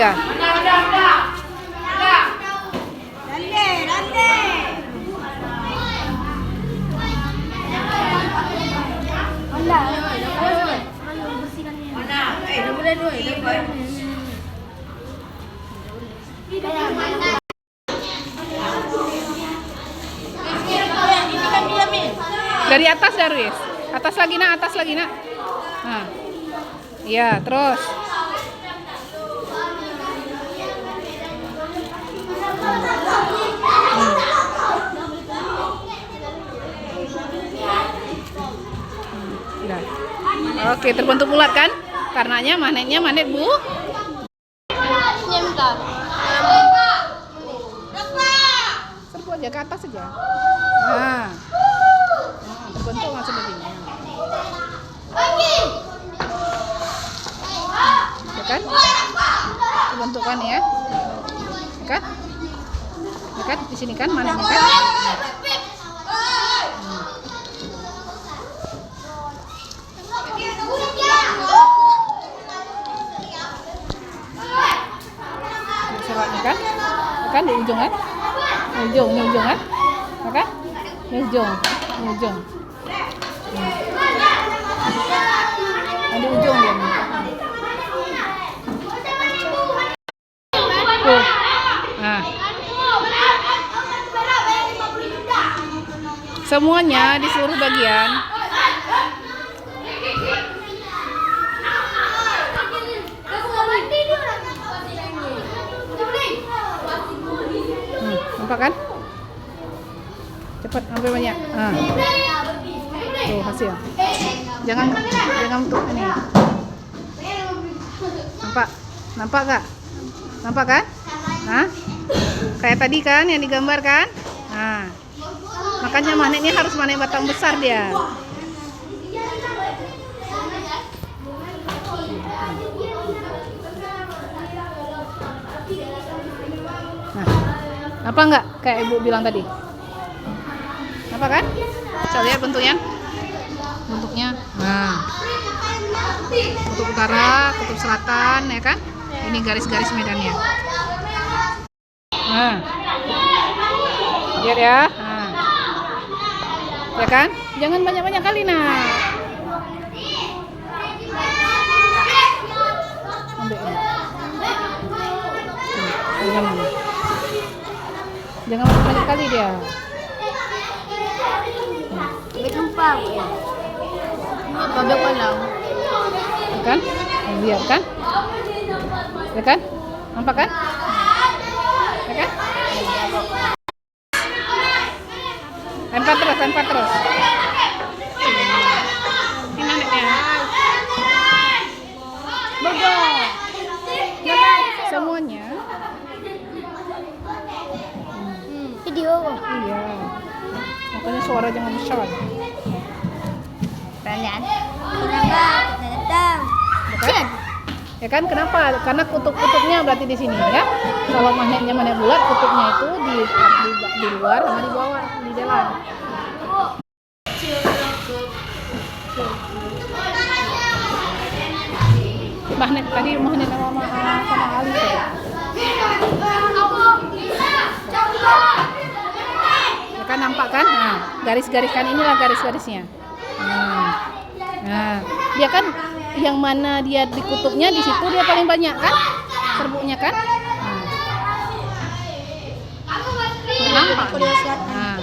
tiga. Dari atas Darwis. Atas lagi nak, atas lagi nak. Nah. Iya, terus. Oke, terbentuk bulat kan? Karenanya magnetnya magnet Bu. Serbu aja ke atas saja. Nah, terbentuk langsung begini. Ya kan? Terbentuk kan ya? Ya kan? Ya kan? Di sini kan magnetnya kan? Kan? Kan di ujung kan? Di ujung kan? Kan? Di ujung. Di ujung dia. Tuh. Nah. Semuanya di seluruh bagian. Nampak kan? Cepat ambil banyak. Tuh hasil. Jangan untuk ini. Nampak gak? Nampak kan? Nah, kayak tadi kan yang digambar kan? Nah, makanya magnetnya harus magnet batang besar dia. Apa enggak kayak ibu bilang tadi? Apa kan? Coba lihat bentuknya. Nah, kutub utara, kutub selatan, ya kan? Ini garis-garis medannya. Nah, lihat ya. Nah, ya kan? Jangan banyak-banyak kali nah. Ambil. Jangan banyak kali dia. Gampang ya. Babak malam. Kan? Lihat kan? Ya kan? Nampak kan? Ya kan? Lempar terus. Ini naneknya. Bodoh. Semuanya. Video. Iya. Makanya suara jangan besar. Pertanyaan. Kenapa datang? Bukan? Ya kan? Kenapa? Karena kutub-kutubnya berarti di sini ya. Kalau magnetnya magnet bulat, kutubnya itu di luar sama di bawah, di dalam. Magnet tadi magnet sama Ali. Ya kan nampak kan? Nah, garis-gariskan inilah garis-garisnya. Nah, dia kan yang mana dia di kutubnya di situ dia paling banyak kan? Serbuknya kan? Nampak. Nah.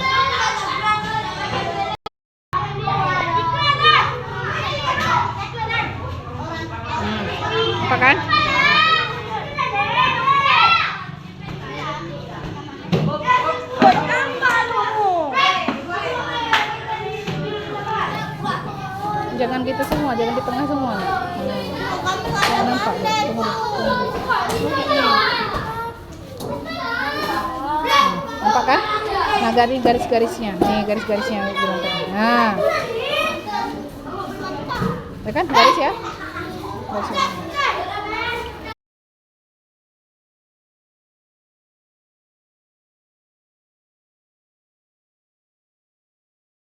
Apa kan? Jangan gitu semua, jangan di tengah semua. Jangan nampak. Tunggu. Nampak kan? Nah, garis-garisnya. Nih garis-garisnya bilang tadi. Nah. Ya kan? Garis ya? Garis.